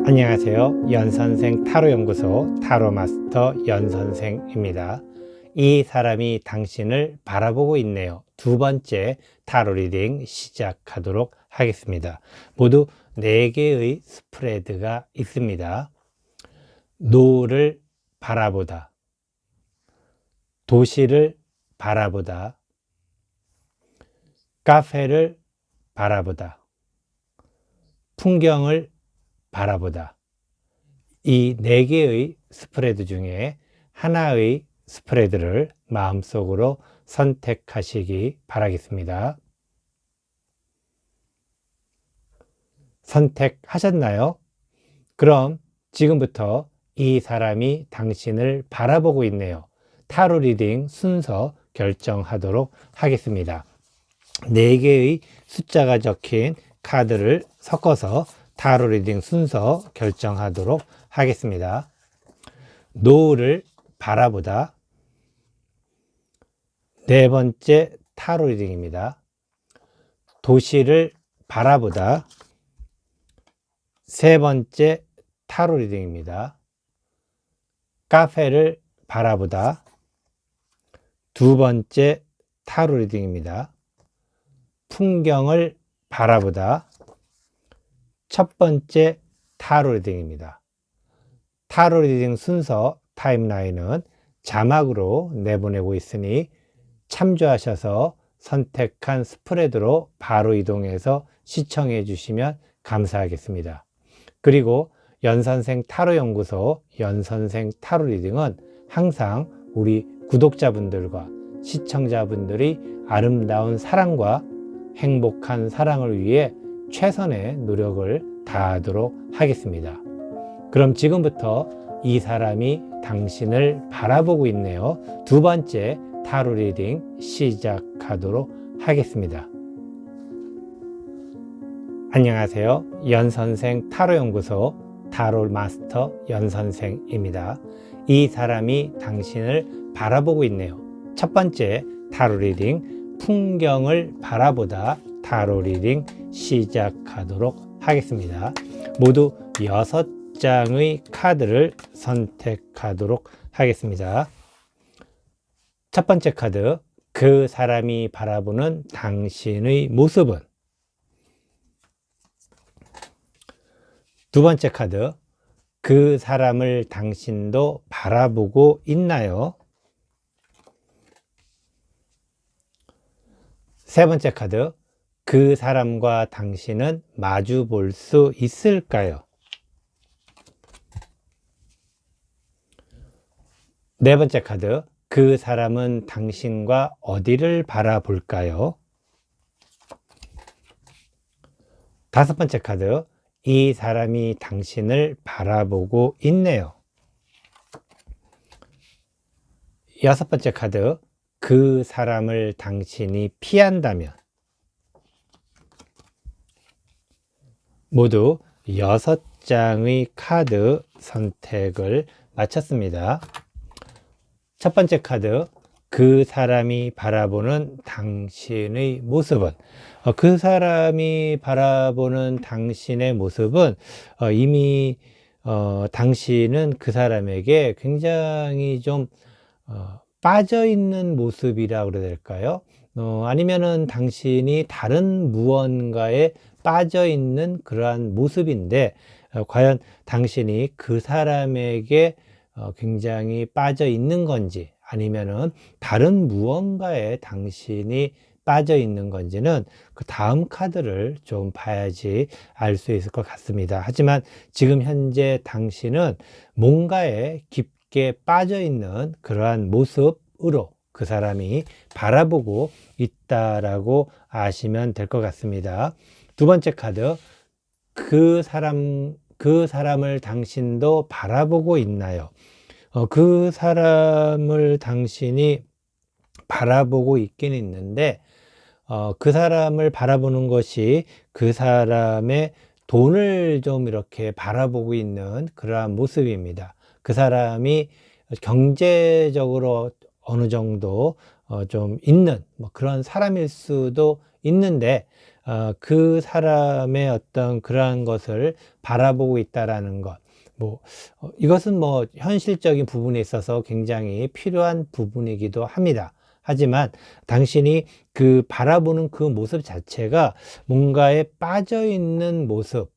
안녕하세요. 연선생 타로연구소 타로마스터 연선생입니다. 이 사람이 당신을 바라보고 있네요. 두 번째 타로 리딩 시작하도록 하겠습니다. 모두 4개의 스프레드가 있습니다. 노을을 바라보다, 도시를 바라보다, 카페를 바라보다, 풍경을 바라보다. 이 4개의 스프레드 중에 하나의 스프레드를 마음속으로 선택하시기 바라겠습니다. 선택하셨나요? 그럼 지금부터 이 사람이 당신을 바라보고 있네요. 타로 리딩 순서 결정하도록 하겠습니다. 4개의 숫자가 적힌 카드를 섞어서 타로 리딩 순서 결정하도록 하겠습니다. 노을을 바라보다. 4번째 타로 리딩입니다. 도시를 바라보다. 3번째 타로 리딩입니다. 카페를 바라보다. 2번째 타로 리딩입니다. 풍경을 바라보다. 첫 번째 타로 리딩입니다. 타로 리딩 순서 타임라인은 자막으로 내보내고 있으니 참조하셔서 선택한 스프레드로 바로 이동해서 시청해 주시면 감사하겠습니다. 그리고 연선생 타로연구소 연선생 타로 리딩은 항상 우리 구독자분들과 시청자분들이 아름다운 사랑과 행복한 사랑을 위해 최선의 노력을 다하도록 하겠습니다. 그럼 지금부터 이 사람이 당신을 바라보고 있네요. 2번째 타로 리딩 시작하도록 하겠습니다. 안녕하세요. 연선생 타로연구소 타로 마스터 연선생입니다. 이 사람이 당신을 바라보고 있네요. 첫 번째 타로 리딩 풍경을 바라보다 타로 리딩 시작하도록 하겠습니다. 모두 6장의 카드를 선택하도록 하겠습니다. 첫 번째 카드, 그 사람이 바라보는 당신의 모습은? 두 번째 카드, 그 사람을 당신도 바라보고 있나요? 세 번째 카드, 그 사람과 당신은 마주 볼 수 있을까요? 네 번째 카드, 그 사람은 당신과 어디를 바라볼까요? 다섯 번째 카드, 이 사람이 당신을 바라보고 있네요. 여섯 번째 카드, 그 사람을 당신이 피한다면? 모두 6장의 카드 선택을 마쳤습니다. 첫 번째 카드, 그 사람이 바라보는 당신의 모습은? 그 사람이 바라보는 당신의 모습은 이미 당신은 그 사람에게 굉장히 좀 빠져있는 모습이라고 그래야 될까요? 아니면은 당신이 다른 무언가에 빠져있는 그러한 모습인데 과연 당신이 그 사람에게 굉장히 빠져있는 건지 아니면은 다른 무언가에 당신이 빠져있는 건지는 그 다음 카드를 좀 봐야지 알 수 있을 것 같습니다. 하지만 지금 현재 당신은 뭔가에 깊게 빠져있는 그러한 모습으로 그 사람이 바라보고 있다라고 아시면 될 것 같습니다. 두 번째 카드, 그 사람을 당신도 바라보고 있나요? 그 사람을 당신이 바라보고 있긴 있는데 그 사람을 바라보는 것이 그 사람의 돈을 좀 이렇게 바라보고 있는 그러한 모습입니다. 그 사람이 경제적으로 어느 정도 좀 있는 그런 사람일 수도 있는데 그 사람의 어떤 그러한 것을 바라보고 있다라는 것. 이것은 현실적인 부분에 있어서 굉장히 필요한 부분이기도 합니다. 하지만 당신이 그 바라보는 그 모습 자체가 뭔가에 빠져 있는 모습,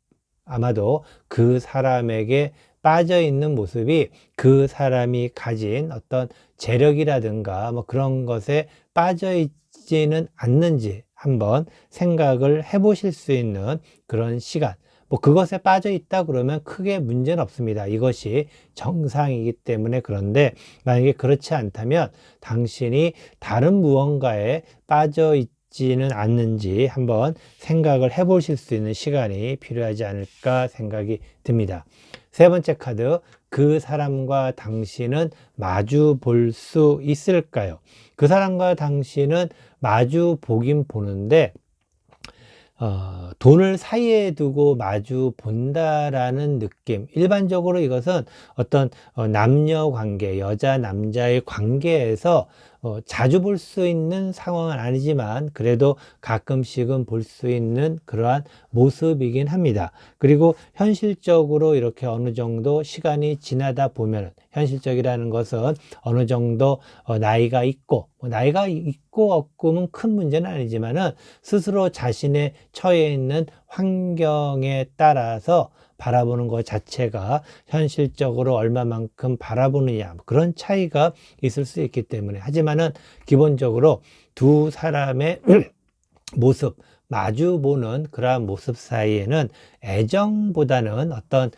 아마도 그 사람에게 빠져 있는 모습이 그 사람이 가진 어떤 재력이라든가 그런 것에 빠져 있지는 않는지 한번 생각을 해 보실 수 있는 그런 시간. 그것에 빠져 있다 그러면 크게 문제는 없습니다. 이것이 정상이기 때문에. 그런데 만약에 그렇지 않다면 당신이 다른 무언가에 빠져 있지는 않는지 한번 생각을 해 보실 수 있는 시간이 필요하지 않을까 생각이 듭니다. 세 번째 카드, 그 사람과 당신은 마주 볼 수 있을까요? 그 사람과 당신은 마주 보긴 보는데 돈을 사이에 두고 마주 본다라는 느낌. 일반적으로 이것은 어떤 남녀 관계, 여자 남자의 관계에서 자주 볼 수 있는 상황은 아니지만 그래도 가끔씩은 볼 수 있는 그러한 모습이긴 합니다. 그리고 현실적으로 이렇게 어느 정도 시간이 지나다 보면, 현실적이라는 것은 어느 정도 나이가 있고, 나이가 있고 없고는 큰 문제는 아니지만은 스스로 자신의 처해 있는 환경에 따라서 바라보는 것 자체가 현실적으로 얼마만큼 바라보느냐, 그런 차이가 있을 수 있기 때문에. 하지만은 기본적으로 두 사람의 모습, 마주보는 그러한 모습 사이에는 애정보다는 어떤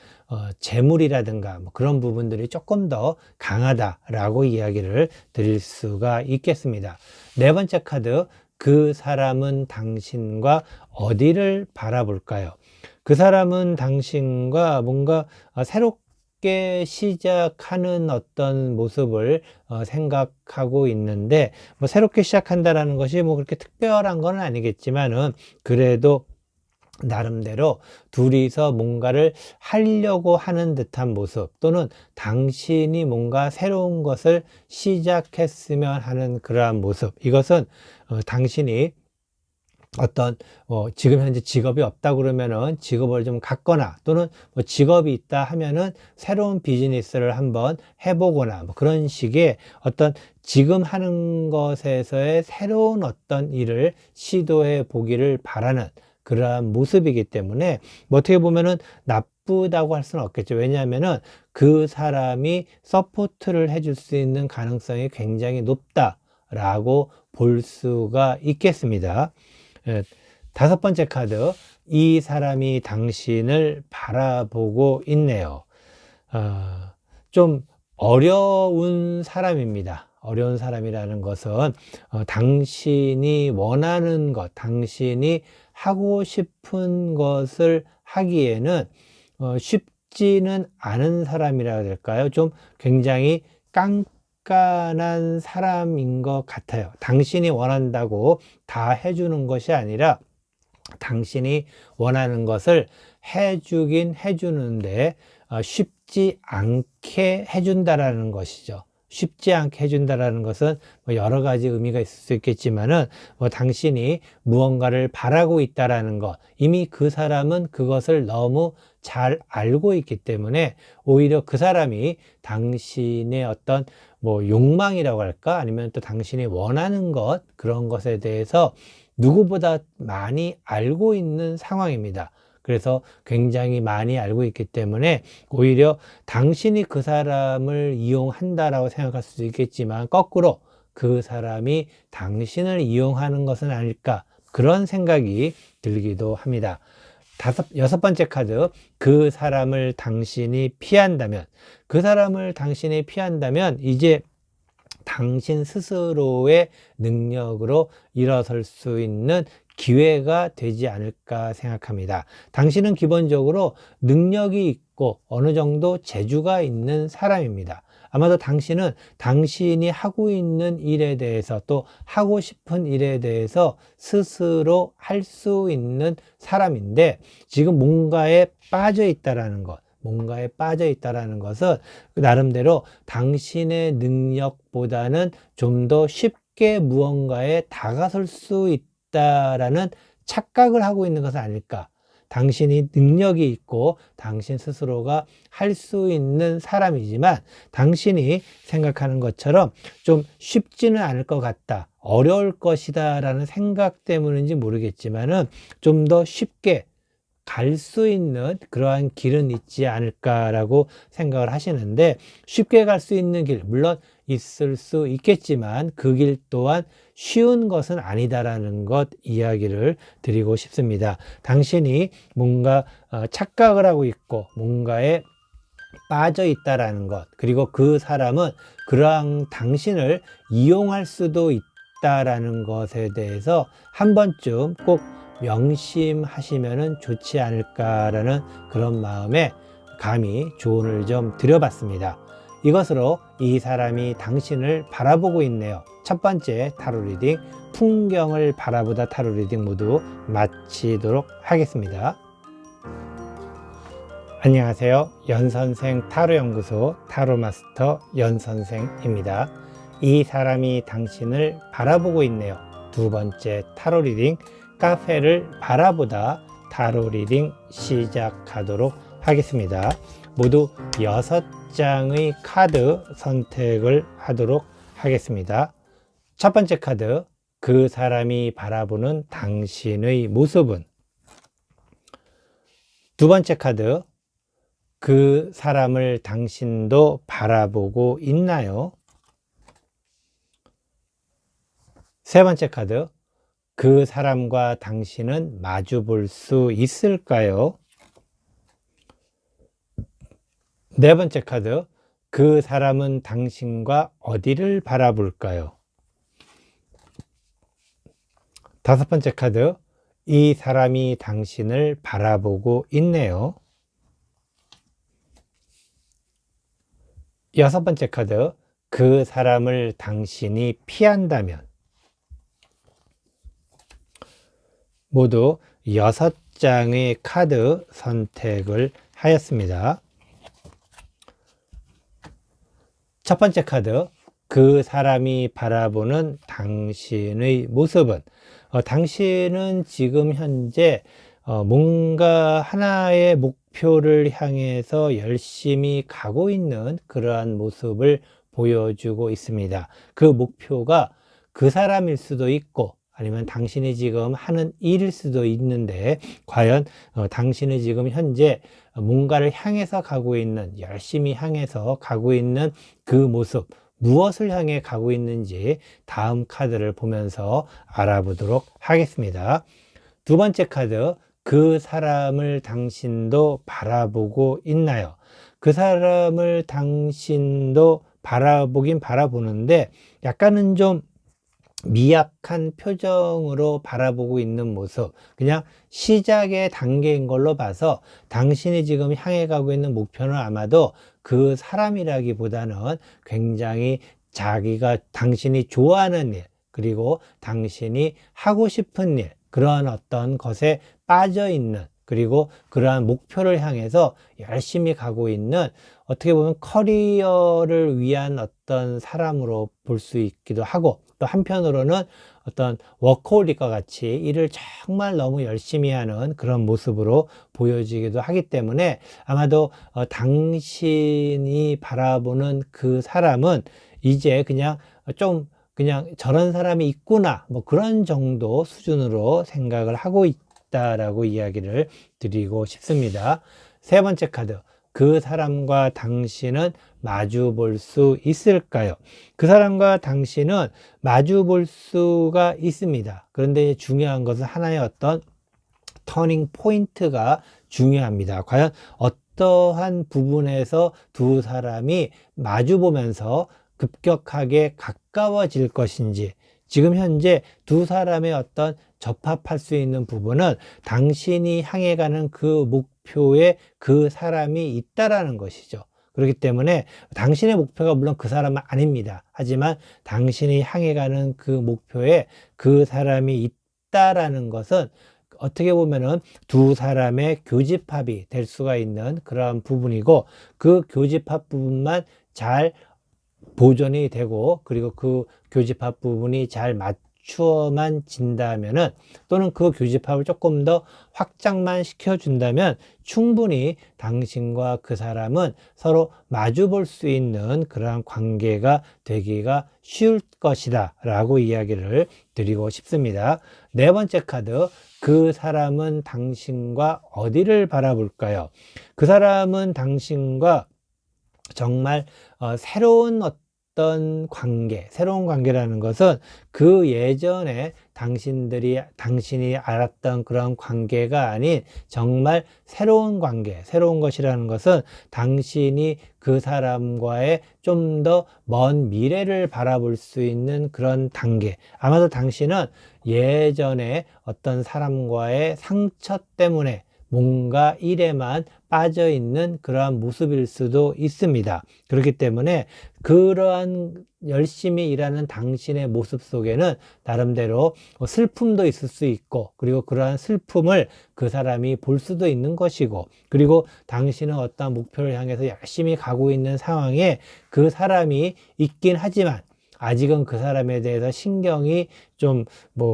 재물이라든가 그런 부분들이 조금 더 강하다라고 이야기를 드릴 수가 있겠습니다. 네 번째 카드, 그 사람은 당신과 어디를 바라볼까요? 그 사람은 당신과 뭔가 새롭게 시작하는 어떤 모습을 생각하고 있는데, 새롭게 시작한다라는 것이 그렇게 특별한 건 아니겠지만은 그래도 나름대로 둘이서 뭔가를 하려고 하는 듯한 모습, 또는 당신이 뭔가 새로운 것을 시작했으면 하는 그러한 모습. 이것은 당신이 어떤 지금 현재 직업이 없다 그러면은 직업을 좀 갖거나, 또는 직업이 있다 하면은 새로운 비즈니스를 한번 해보거나, 그런 식의 어떤 지금 하는 것에서의 새로운 어떤 일을 시도해 보기를 바라는 그러한 모습이기 때문에 어떻게 보면은 나쁘다고 할 수는 없겠죠. 왜냐하면은 그 사람이 서포트를 해줄 수 있는 가능성이 굉장히 높다라고 볼 수가 있겠습니다. 다섯 번째 카드, 이 사람이 당신을 바라보고 있네요. 좀 어려운 사람입니다. 어려운 사람이라는 것은 당신이 원하는 것, 당신이 하고 싶은 것을 하기에는 쉽지는 않은 사람이라 해야 될까요? 좀 굉장히 깐깐한 사람인 것 같아요. 당신이 원한다고 다 해주는 것이 아니라 당신이 원하는 것을 해주긴 해주는데 쉽지 않게 해준다라는 것이죠. 쉽지 않게 해준다라는 것은 여러 가지 의미가 있을 수 있겠지만은 당신이 무언가를 바라고 있다라는 것, 이미 그 사람은 그것을 너무 잘 알고 있기 때문에 오히려 그 사람이 당신의 어떤 욕망이라고 할까, 아니면 또 당신이 원하는 것, 그런 것에 대해서 누구보다 많이 알고 있는 상황입니다. 그래서 굉장히 많이 알고 있기 때문에 오히려 당신이 그 사람을 이용한다라고 생각할 수도 있겠지만 거꾸로 그 사람이 당신을 이용하는 것은 아닐까, 그런 생각이 들기도 합니다. 여섯 번째 카드, 그 사람을 당신이 피한다면, 그 사람을 당신이 피한다면 이제 당신 스스로의 능력으로 일어설 수 있는 기회가 되지 않을까 생각합니다. 당신은 기본적으로 능력이 있고 어느 정도 재주가 있는 사람입니다. 아마도 당신은 당신이 하고 있는 일에 대해서, 또 하고 싶은 일에 대해서 스스로 할 수 있는 사람인데, 지금 뭔가에 빠져 있다라는 것, 뭔가에 빠져 있다라는 것은 나름대로 당신의 능력보다는 좀 더 쉽게 무언가에 다가설 수 있다라는 착각을 하고 있는 것은 아닐까. 당신이 능력이 있고 당신 스스로가 할 수 있는 사람이지만 당신이 생각하는 것처럼 좀 쉽지는 않을 것 같다. 어려울 것이다 라는 생각 때문인지 모르겠지만은 좀 더 쉽게 갈 수 있는 그러한 길은 있지 않을까라고 생각을 하시는데, 쉽게 갈 수 있는 길, 물론 있을 수 있겠지만 그 길 또한 쉬운 것은 아니다라는 것 이야기를 드리고 싶습니다. 당신이 뭔가 착각을 하고 있고 뭔가에 빠져 있다라는 것, 그리고 그 사람은 그러한 당신을 이용할 수도 있다라는 것에 대해서 한 번쯤 꼭 명심하시면 좋지 않을까라는 그런 마음에 감히 조언을 좀 드려봤습니다. 이것으로 이 사람이 당신을 바라보고 있네요. 첫 번째 타로 리딩, 풍경을 바라보다 타로 리딩 모두 마치도록 하겠습니다. 안녕하세요. 연선생 타로연구소 타로마스터 연선생입니다. 이 사람이 당신을 바라보고 있네요. 두 번째 타로 리딩, 카페를 바라보다 타로 리딩 시작하도록 하겠습니다. 모두 6장의 카드 선택을 하도록 하겠습니다. 첫 번째 카드, 그 사람이 바라보는 당신의 모습은? 두 번째 카드, 그 사람을 당신도 바라보고 있나요? 세 번째 카드, 그 사람과 당신은 마주 볼 수 있을까요? 네 번째 카드, 그 사람은 당신과 어디를 바라볼까요? 다섯 번째 카드, 이 사람이 당신을 바라보고 있네요. 여섯 번째 카드, 그 사람을 당신이 피한다면? 모두 6장의 카드 선택을 하였습니다. 첫 번째 카드, 그 사람이 바라보는 당신의 모습은? 당신은 지금 현재 뭔가 하나의 목표를 향해서 열심히 가고 있는 그러한 모습을 보여주고 있습니다. 그 목표가 그 사람일 수도 있고 아니면 당신이 지금 하는 일일 수도 있는데, 과연 당신이 지금 현재 뭔가를 향해서 가고 있는, 열심히 향해서 가고 있는 그 모습, 무엇을 향해 가고 있는지 다음 카드를 보면서 알아보도록 하겠습니다. 두 번째 카드, 그 사람을 당신도 바라보고 있나요? 그 사람을 당신도 바라보긴 바라보는데 약간은 좀 미약한 표정으로 바라보고 있는 모습, 그냥 시작의 단계인 걸로 봐서 당신이 지금 향해 가고 있는 목표는 아마도 그 사람이라기보다는 굉장히 자기가 당신이 좋아하는 일, 그리고 당신이 하고 싶은 일, 그러한 어떤 것에 빠져 있는, 그리고 그러한 목표를 향해서 열심히 가고 있는, 어떻게 보면 커리어를 위한 어떤 사람으로 볼 수 있기도 하고, 또 한편으로는 어떤 워커홀릭과 같이 일을 정말 너무 열심히 하는 그런 모습으로 보여지기도 하기 때문에 아마도 당신이 바라보는 그 사람은 이제 그냥 좀 그냥 저런 사람이 있구나, 뭐 그런 정도 수준으로 생각을 하고 있다라고 이야기를 드리고 싶습니다. 세 번째 카드, 그 사람과 당신은 마주 볼 수 있을까요? 그 사람과 당신은 마주 볼 수가 있습니다. 그런데 중요한 것은 하나의 어떤 터닝 포인트가 중요합니다. 과연 어떠한 부분에서 두 사람이 마주 보면서 급격하게 가까워질 것인지, 지금 현재 두 사람의 어떤 접합할 수 있는 부분은 당신이 향해 가는 그 목표에 그 사람이 있다라는 것이죠. 그렇기 때문에 당신의 목표가 물론 그 사람은 아닙니다. 하지만 당신이 향해 가는 그 목표에 그 사람이 있다라는 것은 어떻게 보면은 두 사람의 교집합이 될 수가 있는 그러한 부분이고, 그 교집합 부분만 잘 보존이 되고, 그리고 그 교집합 부분이 잘 맞추어만 진다면은, 또는 그 교집합을 조금 더 확장만 시켜준다면 충분히 당신과 그 사람은 서로 마주 볼 수 있는 그러한 관계가 되기가 쉬울 것이다 라고 이야기를 드리고 싶습니다. 네 번째 카드, 그 사람은 당신과 어디를 바라볼까요? 그 사람은 당신과 정말 새로운 어떤 관계, 새로운 관계라는 것은 그 예전에 당신이 알았던 그런 관계가 아닌 정말 새로운 관계, 새로운 것이라는 것은 당신이 그 사람과의 좀 더 먼 미래를 바라볼 수 있는 그런 단계. 아마도 당신은 예전에 어떤 사람과의 상처 때문에 뭔가 일에만 빠져 있는 그러한 모습일 수도 있습니다. 그렇기 때문에 그러한 열심히 일하는 당신의 모습 속에는 나름대로 슬픔도 있을 수 있고, 그리고 그러한 슬픔을 그 사람이 볼 수도 있는 것이고, 그리고 당신은 어떤 목표를 향해서 열심히 가고 있는 상황에 그 사람이 있긴 하지만 아직은 그 사람에 대해서 신경이 좀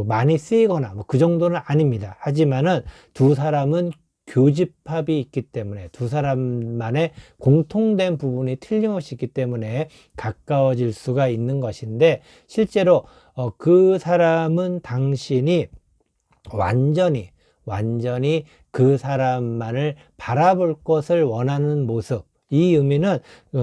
많이 쓰이거나 그 정도는 아닙니다. 하지만은 두 사람은 교집합이 있기 때문에, 두 사람만의 공통된 부분이 틀림없이 있기 때문에 가까워질 수가 있는 것인데, 실제로 그 사람은 당신이 완전히 그 사람만을 바라볼 것을 원하는 모습, 이 의미는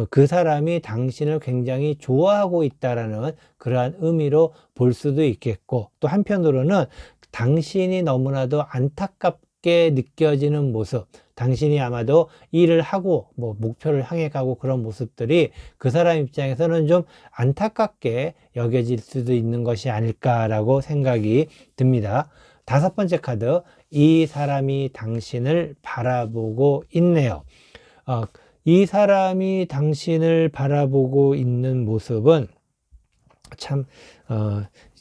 그 사람이 당신을 굉장히 좋아하고 있다라는 그러한 의미로 볼 수도 있겠고, 또 한편으로는 당신이 너무나도 안타깝게 느껴지는 모습, 당신이 아마도 일을 하고 목표를 향해 가고 그런 모습들이 그 사람 입장에서는 좀 안타깝게 여겨질 수도 있는 것이 아닐까라고 생각이 듭니다. 다섯 번째 카드, 이 사람이 당신을 바라보고 있네요. 이 사람이 당신을 바라보고 있는 모습은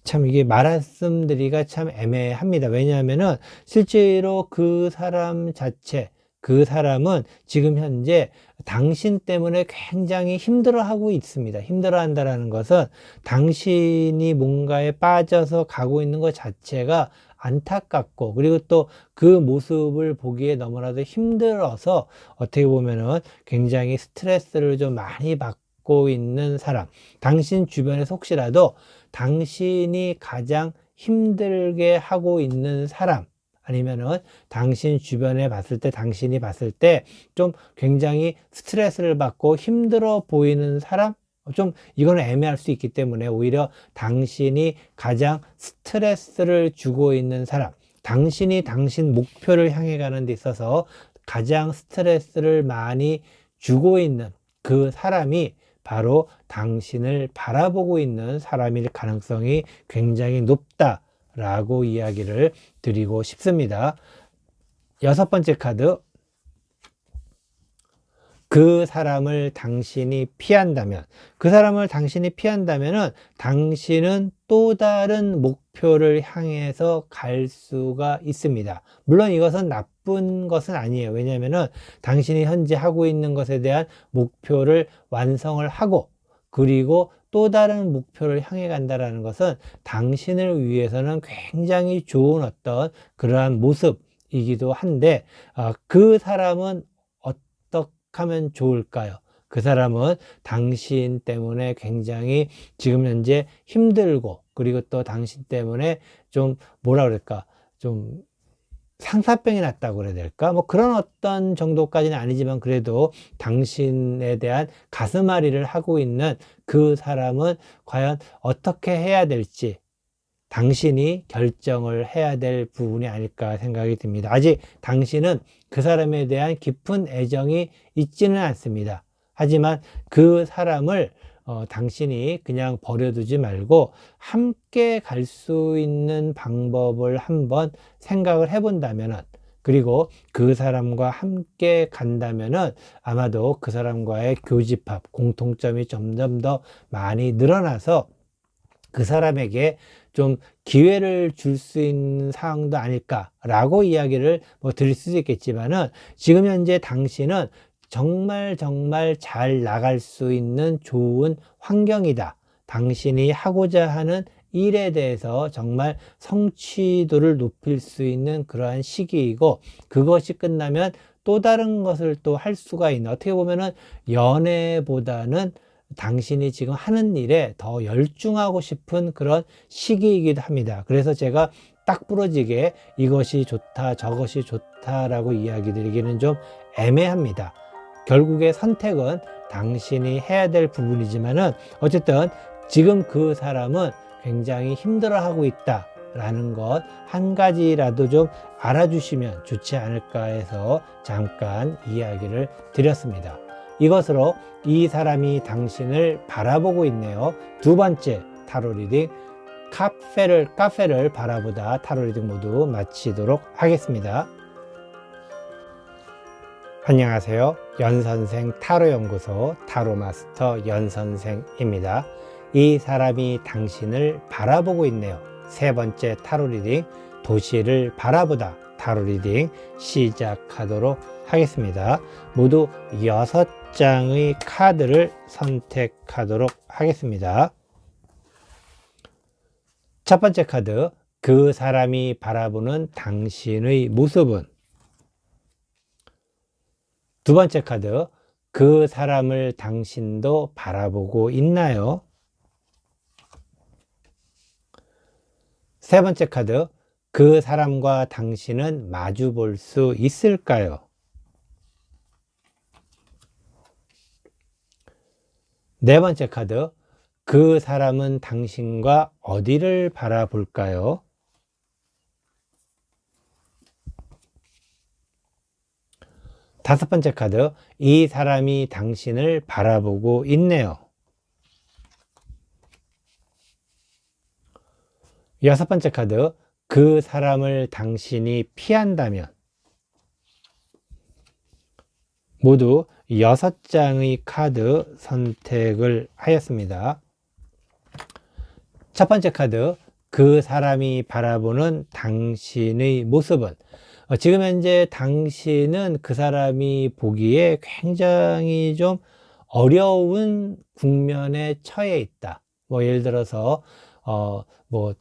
참 이게 말씀드리기가 참 애매합니다. 왜냐하면은 실제로 그 사람 자체, 그 사람은 지금 현재 당신 때문에 굉장히 힘들어하고 있습니다. 힘들어한다는 것은 당신이 뭔가에 빠져서 가고 있는 것 자체가 안타깝고, 그리고 또 그 모습을 보기에 너무나도 힘들어서 어떻게 보면은 굉장히 스트레스를 좀 많이 받고 있는 사람, 당신 주변에서 혹시라도 당신이 가장 힘들게 하고 있는 사람, 아니면은 당신 주변에 당신이 봤을 때 좀 굉장히 스트레스를 받고 힘들어 보이는 사람, 좀 이거는 애매할 수 있기 때문에 오히려 당신이 가장 스트레스를 주고 있는 사람, 당신이 당신 목표를 향해 가는 데 있어서 가장 스트레스를 많이 주고 있는 그 사람이 바로 당신을 바라보고 있는 사람일 가능성이 굉장히 높다라고 이야기를 드리고 싶습니다. 여섯 번째 카드, 그 사람을 당신이 피한다면, 당신은 또 다른 목표를 향해서 갈 수가 있습니다. 물론 이것은 나쁜 것은 아니에요. 왜냐하면은 당신이 현재 하고 있는 것에 대한 목표를 완성을 하고, 그리고 또 다른 목표를 향해 간다라는 것은 당신을 위해서는 굉장히 좋은 어떤 그러한 모습이기도 한데, 그 사람은 어떻게 하면 좋을까요? 그 사람은 당신 때문에 굉장히 지금 현재 힘들고, 그리고 또 당신 때문에 좀 좀 상사병이 났다고 그래야 될까? 그런 어떤 정도까지는 아니지만 그래도 당신에 대한 가슴앓이를 하고 있는 그 사람은 과연 어떻게 해야 될지 당신이 결정을 해야 될 부분이 아닐까 생각이 듭니다. 아직 당신은 그 사람에 대한 깊은 애정이 있지는 않습니다. 하지만 그 사람을 당신이 그냥 버려두지 말고 함께 갈 수 있는 방법을 한번 생각을 해본다면은, 그리고 그 사람과 함께 간다면은 아마도 그 사람과의 교집합, 공통점이 점점 더 많이 늘어나서 그 사람에게 좀 기회를 줄 수 있는 상황도 아닐까라고 이야기를 드릴 수도 있겠지만은, 지금 현재 당신은 정말 잘 나갈 수 있는 좋은 환경이다. 당신이 하고자 하는 일에 대해서 정말 성취도를 높일 수 있는 그러한 시기이고, 그것이 끝나면 또 다른 것을 또 할 수가 있는, 어떻게 보면은 연애보다는 당신이 지금 하는 일에 더 열중하고 싶은 그런 시기이기도 합니다. 그래서 제가 딱 부러지게 이것이 좋다, 저것이 좋다라고 이야기 드리기는 좀 애매합니다. 결국에 선택은 당신이 해야 될 부분이지만은, 어쨌든 지금 그 사람은 굉장히 힘들어하고 있다라는 것 한 가지라도 좀 알아주시면 좋지 않을까 해서 잠깐 이야기를 드렸습니다. 이것으로 이 사람이 당신을 바라보고 있네요. 두 번째 타로 리딩, 카페를 바라보다 타로 리딩 모두 마치도록 하겠습니다. 안녕하세요. 연선생 타로연구소 타로마스터 연선생입니다. 이 사람이 당신을 바라보고 있네요. 세 번째 타로 리딩, 도시를 바라보다 타로 리딩 시작하도록 하겠습니다. 모두 6장의 카드를 선택하도록 하겠습니다. 첫 번째 카드, 그 사람이 바라보는 당신의 모습은? 두 번째 카드, 그 사람을 당신도 바라보고 있나요? 세 번째 카드, 그 사람과 당신은 마주 볼 수 있을까요? 네 번째 카드, 그 사람은 당신과 어디를 바라볼까요? 다섯 번째 카드, 이 사람이 당신을 바라보고 있네요. 여섯 번째 카드, 그 사람을 당신이 피한다면? 모두 6장의 카드 선택을 하였습니다. 첫 번째 카드, 그 사람이 바라보는 당신의 모습은? 지금 현재 당신은 그 사람이 보기에 굉장히 좀 어려운 국면에 처해 있다. 예를 들어서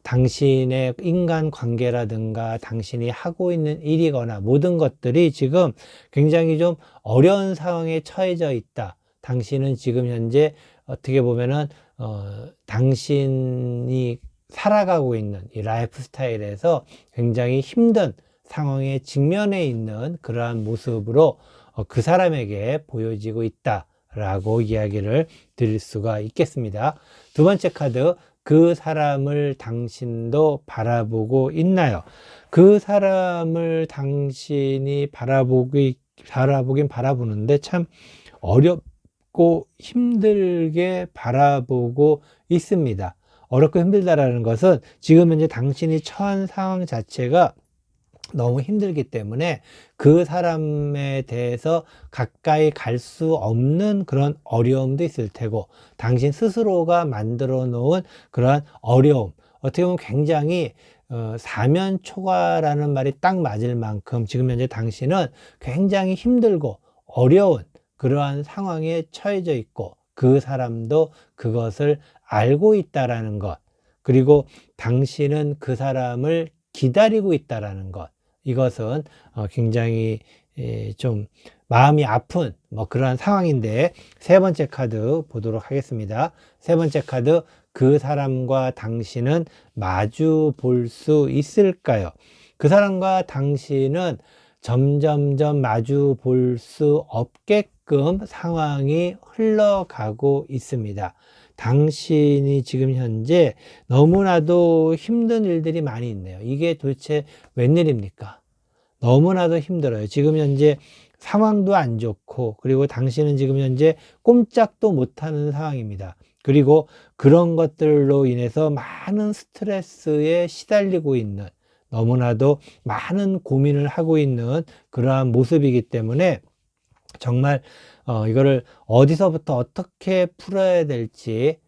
당신의 인간 관계라든가 당신이 하고 있는 일이거나 모든 것들이 지금 굉장히 좀 어려운 상황에 처해져 있다. 당신은 지금 현재 어떻게 보면은 당신이 살아가고 있는 이 라이프 스타일에서 굉장히 힘든 상황에 직면해 있는 그러한 모습으로 그 사람에게 보여지고 있다라고 이야기를 드릴 수가 있겠습니다. 두 번째 카드, 그 사람을 당신도 바라보고 있나요? 그 사람을 당신이 바라보긴 바라보는데 참 어렵고 힘들게 바라보고 있습니다. 어렵고 힘들다라는 것은 지금 현재 당신이 처한 상황 자체가 너무 힘들기 때문에 그 사람에 대해서 가까이 갈 수 없는 그런 어려움도 있을 테고, 당신 스스로가 만들어 놓은 그러한 어려움, 어떻게 보면 굉장히 사면초가라는 말이 딱 맞을 만큼 지금 현재 당신은 굉장히 힘들고 어려운 그러한 상황에 처해져 있고, 그 사람도 그것을 알고 있다라는 것, 그리고 당신은 그 사람을 기다리고 있다라는 것, 이것은 굉장히 좀 마음이 아픈 그러한 상황인데, 세 번째 카드 보도록 하겠습니다. 세 번째 카드, 그 사람과 당신은 마주 볼 수 있을까요? 그 사람과 당신은 점점점 마주 볼 수 없게끔 상황이 흘러가고 있습니다. 당신이 지금 현재 너무나도 힘든 일들이 많이 있네요. 이게 도대체 웬일입니까? 너무나도 힘들어요. 지금 현재 상황도 안 좋고, 그리고 당신은 지금 현재 꼼짝도 못하는 상황입니다. 그리고 그런 것들로 인해서 많은 스트레스에 시달리고 있는, 너무나도 많은 고민을 하고 있는 그러한 모습이기 때문에 정말 이거를 어디서부터 어떻게 풀어야 될지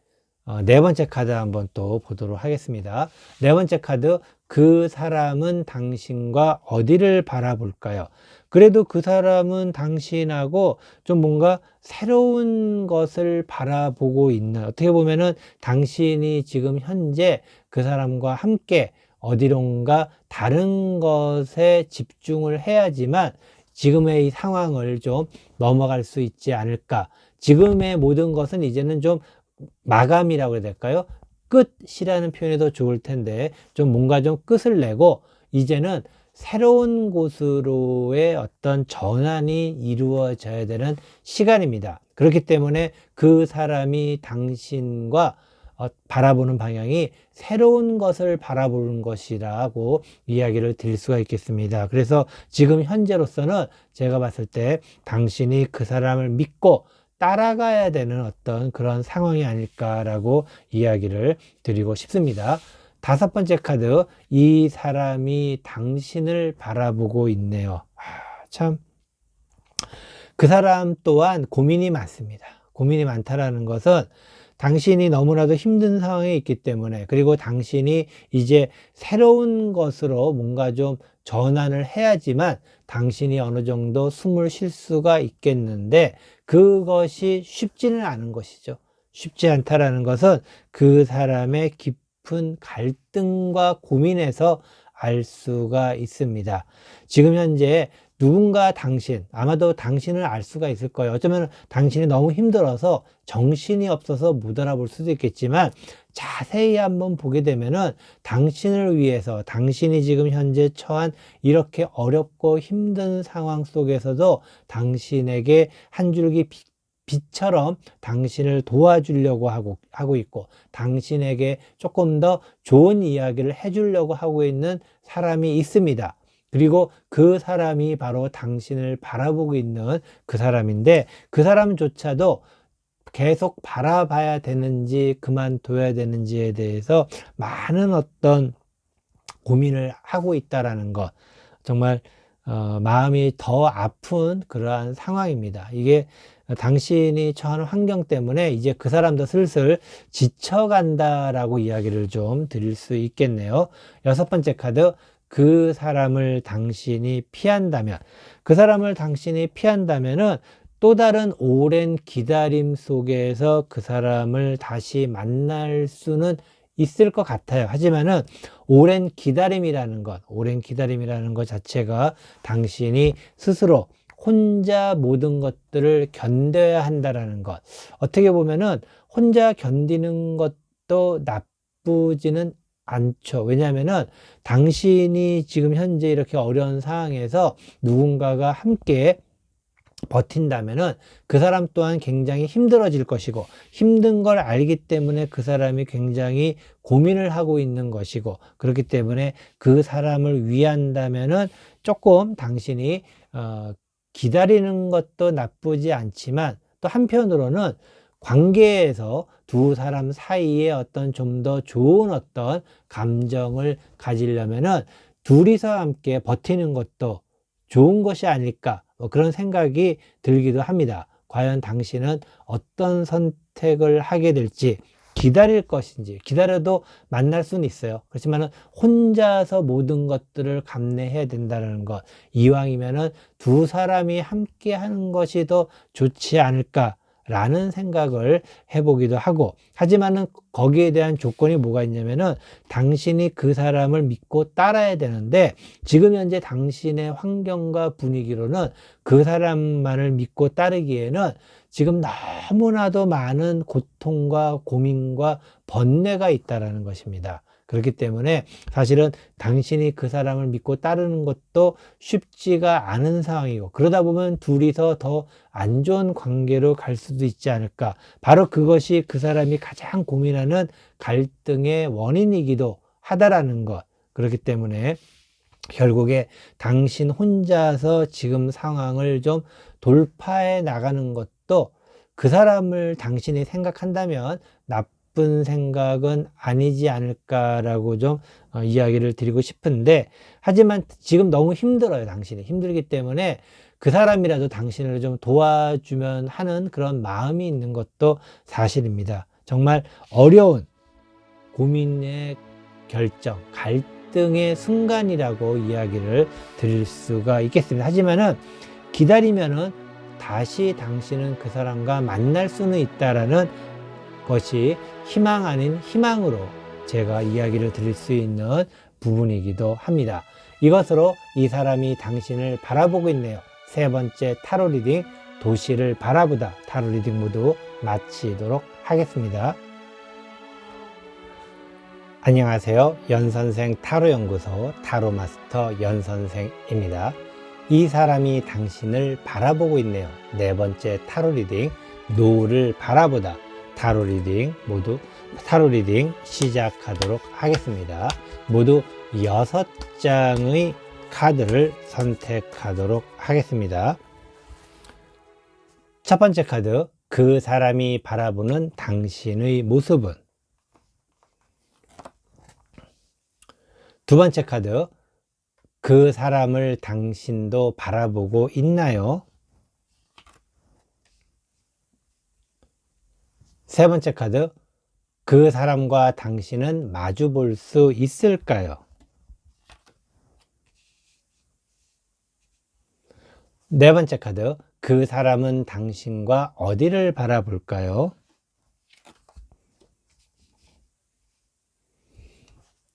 네 번째 카드 한번 또 보도록 하겠습니다. 네 번째 카드, 그 사람은 당신과 어디를 바라볼까요? 그래도 그 사람은 당신하고 좀 뭔가 새로운 것을 바라보고 있는, 어떻게 보면은 당신이 지금 현재 그 사람과 함께 어디론가 다른 것에 집중을 해야지만 지금의 이 상황을 좀 넘어갈 수 있지 않을까. 지금의 모든 것은 이제는 좀 마감이라고 해야 될까요? 끝이라는 표현이 더 좋을 텐데, 좀 뭔가 좀 끝을 내고 이제는 새로운 곳으로의 어떤 전환이 이루어져야 되는 시간입니다. 그렇기 때문에 그 사람이 당신과 바라보는 방향이 새로운 것을 바라보는 것이라고 이야기를 드릴 수가 있겠습니다. 그래서 지금 현재로서는 제가 봤을 때 당신이 그 사람을 믿고 따라가야 되는 어떤 그런 상황이 아닐까라고 이야기를 드리고 싶습니다. 다섯 번째 카드, 이 사람이 당신을 바라보고 있네요. 참, 그 사람 또한 고민이 많습니다. 고민이 많다라는 것은 당신이 너무나도 힘든 상황에 있기 때문에, 그리고 당신이 이제 새로운 것으로 뭔가 좀 전환을 해야지만 당신이 어느 정도 숨을 쉴 수가 있겠는데, 그것이 쉽지는 않은 것이죠. 쉽지 않다라는 것은 그 사람의 깊은 갈등과 고민에서 알 수가 있습니다. 지금 현재 누군가 당신, 아마도 당신을 알 수가 있을 거예요. 어쩌면 당신이 너무 힘들어서 정신이 없어서 못 알아볼 수도 있겠지만, 자세히 한번 보게 되면은 당신을 위해서, 당신이 지금 현재 처한 이렇게 어렵고 힘든 상황 속에서도 당신에게 한 줄기 빛처럼 당신을 도와주려고 하고 있고, 당신에게 조금 더 좋은 이야기를 해주려고 하고 있는 사람이 있습니다. 그리고 그 사람이 바로 당신을 바라보고 있는 그 사람인데, 그 사람조차도 계속 바라봐야 되는지 그만둬야 되는지에 대해서 많은 어떤 고민을 하고 있다라는 것, 정말 마음이 더 아픈 그러한 상황입니다. 이게 당신이 처한 환경 때문에 이제 그 사람도 슬슬 지쳐간다라고 이야기를 좀 드릴 수 있겠네요. 여섯 번째 카드, 그 사람을 당신이 피한다면, 그 사람을 당신이 피한다면은 또 다른 오랜 기다림 속에서 그 사람을 다시 만날 수는 있을 것 같아요. 하지만은 오랜 기다림이라는 것 자체가 당신이 스스로 혼자 모든 것들을 견뎌야 한다라는 것. 어떻게 보면은 혼자 견디는 것도 나쁘지는 않죠. 왜냐하면은 당신이 지금 현재 이렇게 어려운 상황에서 누군가가 함께 버틴다면은 그 사람 또한 굉장히 힘들어질 것이고, 힘든 걸 알기 때문에 그 사람이 굉장히 고민을 하고 있는 것이고, 그렇기 때문에 그 사람을 위한다면은 조금 당신이 기다리는 것도 나쁘지 않지만, 또 한편으로는 관계에서 두 사람 사이에 어떤 좀 더 좋은 어떤 감정을 가지려면은 둘이서 함께 버티는 것도 좋은 것이 아닐까, 그런 생각이 들기도 합니다. 과연 당신은 어떤 선택을 하게 될지, 기다릴 것인지, 기다려도 만날 수는 있어요. 그렇지만 혼자서 모든 것들을 감내해야 된다는 것, 이왕이면은 두 사람이 함께 하는 것이 더 좋지 않을까 라는 생각을 해보기도 하고, 하지만은 거기에 대한 조건이 뭐가 있냐면은 당신이 그 사람을 믿고 따라야 되는데, 지금 현재 당신의 환경과 분위기로는 그 사람만을 믿고 따르기에는 지금 너무나도 많은 고통과 고민과 번뇌가 있다라는 것입니다. 그렇기 때문에 사실은 당신이 그 사람을 믿고 따르는 것도 쉽지가 않은 상황이고, 그러다 보면 둘이서 더 안 좋은 관계로 갈 수도 있지 않을까. 바로 그것이 그 사람이 가장 고민하는 갈등의 원인이기도 하다라는 것. 그렇기 때문에 결국에 당신 혼자서 지금 상황을 좀 돌파해 나가는 것도 그 사람을 당신이 생각한다면 나쁜 생각은 아니지 않을까라고 좀 이야기를 드리고 싶은데, 하지만 지금 너무 힘들어요. 당신이 힘들기 때문에 그 사람이라도 당신을 좀 도와주면 하는 그런 마음이 있는 것도 사실입니다. 정말 어려운 고민의 결정, 갈등 갈등의 순간이라고 이야기를 드릴 수가 있겠습니다. 하지만은 기다리면은 다시 당신은 그 사람과 만날 수는 있다라는 것이 희망 아닌 희망으로 제가 이야기를 드릴 수 있는 부분이기도 합니다. 이것으로 이 사람이 당신을 바라보고 있네요. 세 번째 타로 리딩, 도시를 바라보다 타로 리딩 모두 마치도록 하겠습니다. 안녕하세요. 연선생 타로연구소 타로마스터 연선생입니다. 이 사람이 당신을 바라보고 있네요. 네 번째 타로 리딩, 노을을 바라보다 타로 리딩 모두 타로 리딩 시작하도록 하겠습니다. 모두 6장의 카드를 선택하도록 하겠습니다. 첫 번째 카드, 그 사람이 바라보는 당신의 모습은? 두 번째 카드, 그 사람을 당신도 바라보고 있나요? 세 번째 카드, 그 사람과 당신은 마주 볼 수 있을까요? 네 번째 카드, 그 사람은 당신과 어디를 바라볼까요?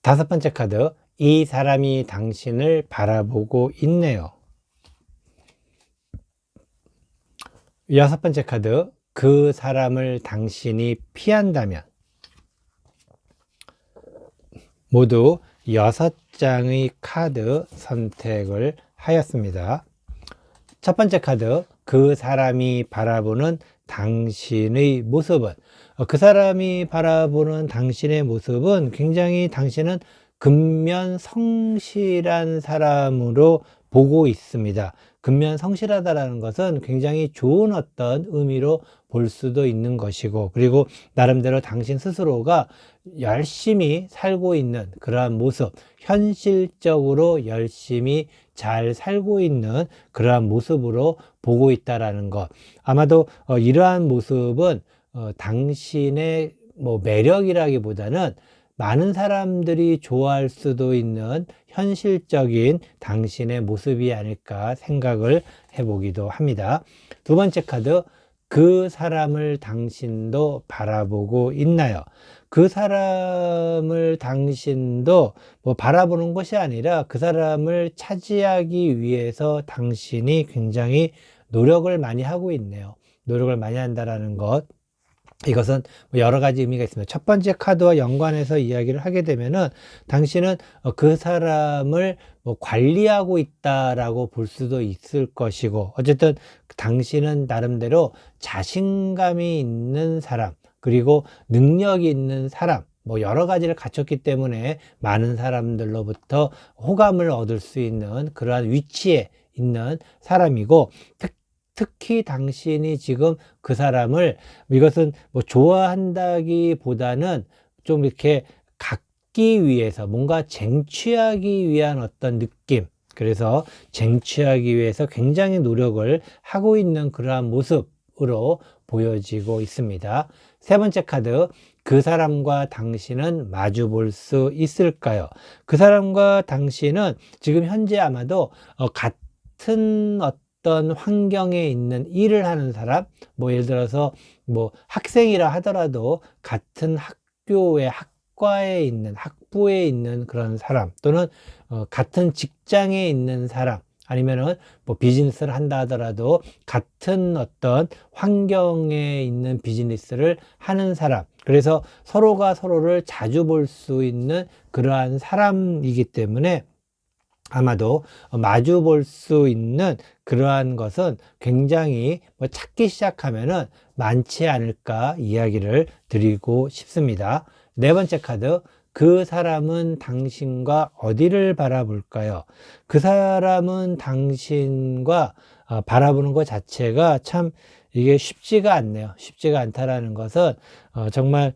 다섯 번째 카드, 이 사람이 당신을 바라보고 있네요. 여섯 번째 카드, 그 사람을 당신이 피한다면? 모두 6장의 카드 선택을 하였습니다. 첫 번째 카드, 그 사람이 바라보는 당신의 모습은? 그 사람이 바라보는 당신의 모습은 굉장히 당신은 근면 성실한 사람으로 보고 있습니다. 근면 성실하다라는 것은 굉장히 좋은 어떤 의미로 볼 수도 있는 것이고, 그리고 나름대로 당신 스스로가 열심히 살고 있는 그러한 모습, 현실적으로 열심히 잘 살고 있는 그러한 모습으로 보고 있다라는 것. 아마도 이러한 모습은 당신의 매력이라기보다는 많은 사람들이 좋아할 수도 있는 현실적인 당신의 모습이 아닐까 생각을 해보기도 합니다. 두 번째 카드, 그 사람을 당신도 바라보고 있나요? 그 사람을 당신도 바라보는 것이 아니라 그 사람을 차지하기 위해서 당신이 굉장히 노력을 많이 하고 있네요. 노력을 많이 한다는 것. 이것은 여러 가지 의미가 있습니다. 첫 번째 카드와 연관해서 이야기를 하게 되면은 당신은 그 사람을 관리하고 있다라고 볼 수도 있을 것이고, 어쨌든 당신은 나름대로 자신감이 있는 사람, 그리고 능력이 있는 사람, 여러 가지를 갖췄기 때문에 많은 사람들로부터 호감을 얻을 수 있는 그러한 위치에 있는 사람이고, 특히 당신이 지금 그 사람을, 이것은 좋아한다기보다는 좀 이렇게 갖기 위해서 뭔가 쟁취하기 위한 어떤 느낌, 그래서 쟁취하기 위해서 굉장히 노력을 하고 있는 그러한 모습으로 보여지고 있습니다. 세 번째 카드, 그 사람과 당신은 마주 볼 수 있을까요? 그 사람과 당신은 지금 현재 아마도 같은 어떤 환경에 있는 일을 하는 사람, 예를 들어서 학생이라 하더라도 같은 학교에, 학과에 있는, 학부에 있는 그런 사람, 또는 같은 직장에 있는 사람, 아니면은 비즈니스를 한다 하더라도 같은 어떤 환경에 있는 비즈니스를 하는 사람, 그래서 서로가 서로를 자주 볼 수 있는 그러한 사람이기 때문에 아마도 마주 볼 수 있는 그러한 것은 굉장히 찾기 시작하면은 많지 않을까 이야기를 드리고 싶습니다. 네 번째 카드, 그 사람은 당신과 어디를 바라볼까요? 그 사람은 당신과 바라보는 것 자체가 참 이게 쉽지가 않네요. 쉽지가 않다라는 것은 정말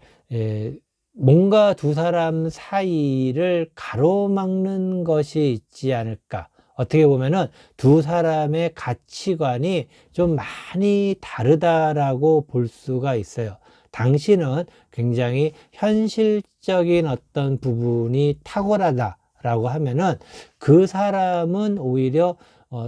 뭔가 두 사람 사이를 가로막는 것이 있지 않을까. 어떻게 보면은 두 사람의 가치관이 좀 많이 다르다라고 볼 수가 있어요. 당신은 굉장히 현실적인 어떤 부분이 탁월하다 라고 하면은 그 사람은 오히려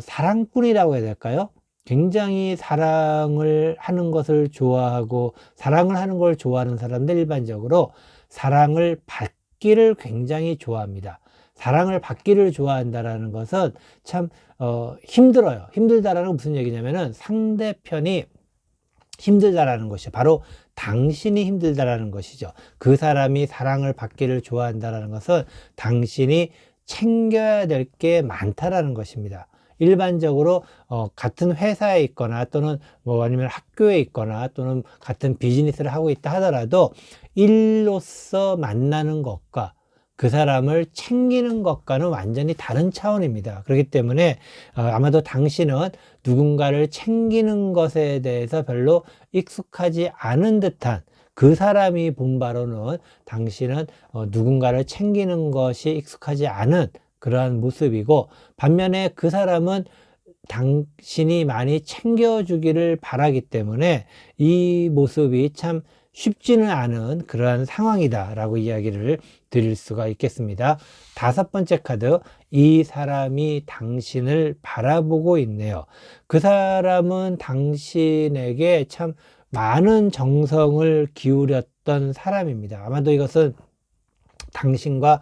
사랑꾼이라고 해야 될까요? 굉장히 사랑을 하는 것을 좋아하고 사랑을 하는 걸 좋아하는 사람들 일반적으로 사랑을 받기를 굉장히 좋아합니다. 사랑을 받기를 좋아한다라는 것은 참 힘들어요. 힘들다라는 건 무슨 얘기냐면은 상대편이 힘들다라는 것이 바로 당신이 힘들다라는 것이죠. 그 사람이 사랑을 받기를 좋아한다라는 것은 당신이 챙겨야 될 게 많다라는 것입니다. 일반적으로 같은 회사에 있거나 또는 뭐 아니면 학교에 있거나 또는 같은 비즈니스를 하고 있다 하더라도 일로서 만나는 것과 그 사람을 챙기는 것과는 완전히 다른 차원입니다. 그렇기 때문에 아마도 당신은 누군가를 챙기는 것에 대해서 별로 익숙하지 않은 듯한 그 사람이 본 바로는 당신은 누군가를 챙기는 것이 익숙하지 않은 그러한 모습이고, 반면에 그 사람은 당신이 많이 챙겨주기를 바라기 때문에 이 모습이 참 쉽지는 않은 그러한 상황이다라고 이야기를 드릴 수가 있겠습니다. 다섯 번째 카드, 이 사람이 당신을 바라보고 있네요. 그 사람은 당신에게 참 많은 정성을 기울였던 사람입니다. 아마도 이것은 당신과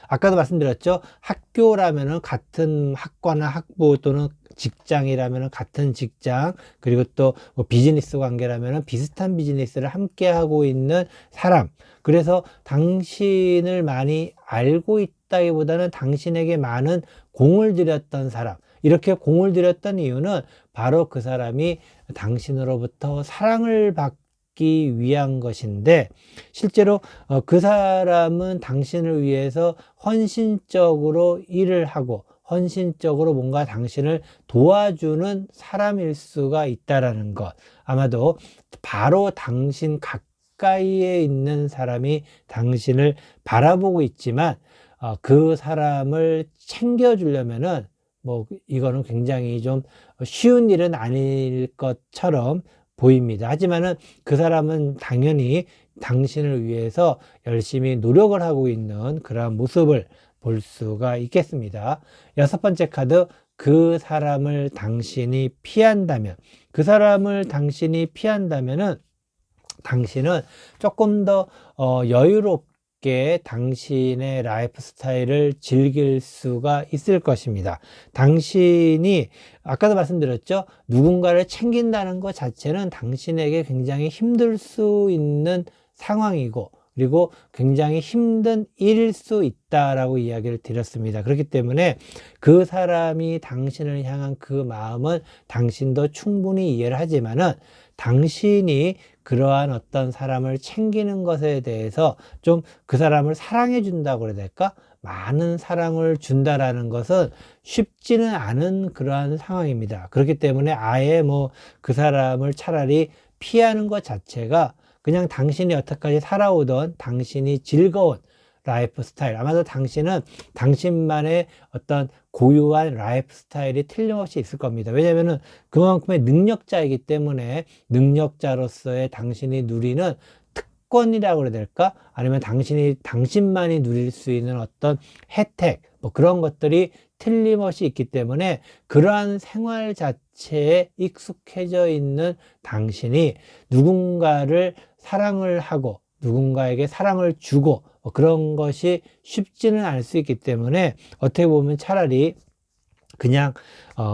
아까도 말씀드렸죠. 학교라면은 같은 학과나 학부 또는 직장이라면은 같은 직장, 그리고 또 비즈니스 관계라면은 비슷한 비즈니스를 함께 하고 있는 사람. 그래서 당신을 많이 알고 있다기보다는 당신에게 많은 공을 들였던 사람. 이렇게 공을 들였던 이유는 바로 그 사람이 당신으로부터 사랑을 받기 위한 것인데, 실제로 그 사람은 당신을 위해서 헌신적으로 일을 하고 헌신적으로 뭔가 당신을 도와주는 사람일 수가 있다라는 것. 아마도 바로 당신 가까이에 있는 사람이 당신을 바라보고 있지만 그 사람을 챙겨주려면은 이거는 굉장히 좀 쉬운 일은 아닐 것처럼 보입니다. 하지만은 그 사람은 당연히 당신을 위해서 열심히 노력을 하고 있는 그러한 모습을 볼 수가 있겠습니다. 여섯 번째 카드, 그 사람을 당신이 피한다면, 그 사람을 당신이 피한다면은 당신은 조금 더 여유롭게 당신의 라이프 스타일을 즐길 수가 있을 것입니다. 당신이 아까도 말씀드렸죠. 누군가를 챙긴다는 것 자체는 당신에게 굉장히 힘들 수 있는 상황이고, 그리고 굉장히 힘든 일일 수 있다라고 이야기를 드렸습니다. 그렇기 때문에 그 사람이 당신을 향한 그 마음은 당신도 충분히 이해를 하지만은 당신이 그러한 어떤 사람을 챙기는 것에 대해서 좀 그 사람을 사랑해 준다고 그래야 될까? 많은 사랑을 준다라는 것은 쉽지는 않은 그러한 상황입니다. 그렇기 때문에 아예 그 사람을 차라리 피하는 것 자체가 그냥 당신이 여태까지 살아오던 당신이 즐거운 라이프 스타일, 아마도 당신은 당신만의 어떤 고유한 라이프 스타일이 틀림없이 있을 겁니다. 왜냐하면은 그만큼의 능력자이기 때문에 능력자로서의 당신이 누리는 특권이라고 그래야 될까? 아니면 당신만이 누릴 수 있는 어떤 혜택, 그런 것들이 틀림없이 있기 때문에 그러한 생활 자체에 익숙해져 있는 당신이 누군가를 사랑을 하고 누군가에게 사랑을 주고 그런 것이 쉽지는 않을 수 있기 때문에 어떻게 보면 차라리 그냥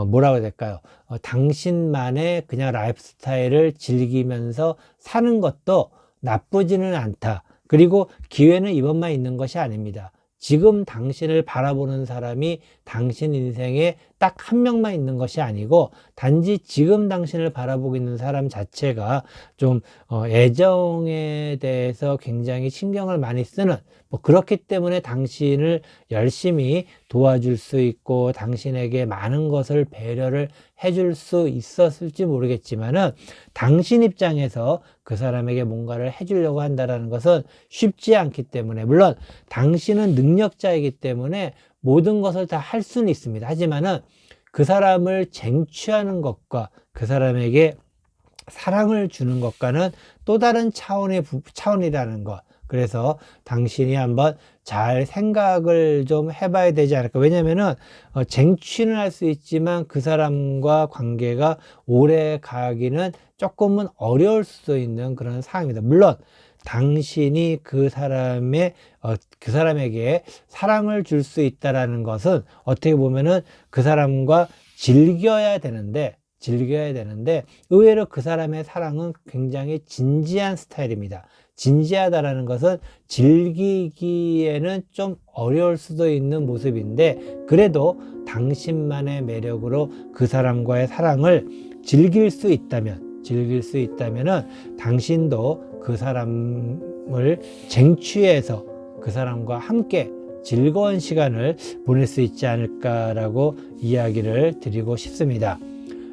뭐라고 해야 될까요? 당신만의 그냥 라이프 스타일을 즐기면서 사는 것도 나쁘지는 않다. 그리고 기회는 이번만 있는 것이 아닙니다. 지금 당신을 바라보는 사람이 당신 인생에 딱 한 명만 있는 것이 아니고 단지 지금 당신을 바라보고 있는 사람 자체가 좀 애정에 대해서 굉장히 신경을 많이 쓰는 그렇기 때문에 당신을 열심히 도와줄 수 있고 당신에게 많은 것을 배려를 해줄 수 있었을지 모르겠지만은 당신 입장에서 그 사람에게 뭔가를 해주려고 한다는 것은 쉽지 않기 때문에, 물론 당신은 능력자이기 때문에 모든 것을 다 할 수는 있습니다. 하지만은 그 사람을 쟁취하는 것과 그 사람에게 사랑을 주는 것과는 또 다른 차원이라는 것, 그래서 당신이 한번 잘 생각을 좀 해봐야 되지 않을까. 왜냐면은 쟁취는 할 수 있지만 그 사람과 관계가 오래 가기는 조금은 어려울 수도 있는 그런 상황입니다. 물론 당신이 그 사람에게 사랑을 줄 수 있다라는 것은 어떻게 보면은 그 사람과 즐겨야 되는데 의외로 그 사람의 사랑은 굉장히 진지한 스타일입니다. 진지하다라는 것은 즐기기에는 좀 어려울 수도 있는 모습인데, 그래도 당신만의 매력으로 그 사람과의 사랑을 즐길 수 있다면은 당신도 그 사람을 쟁취해서 그 사람과 함께 즐거운 시간을 보낼 수 있지 않을까라고 이야기를 드리고 싶습니다.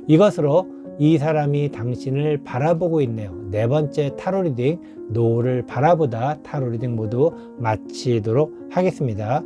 이것으로 이 사람이 당신을 바라보고 있네요. 네 번째 타로 리딩, 노를 바라보다 타로 리딩 모두 마치도록 하겠습니다.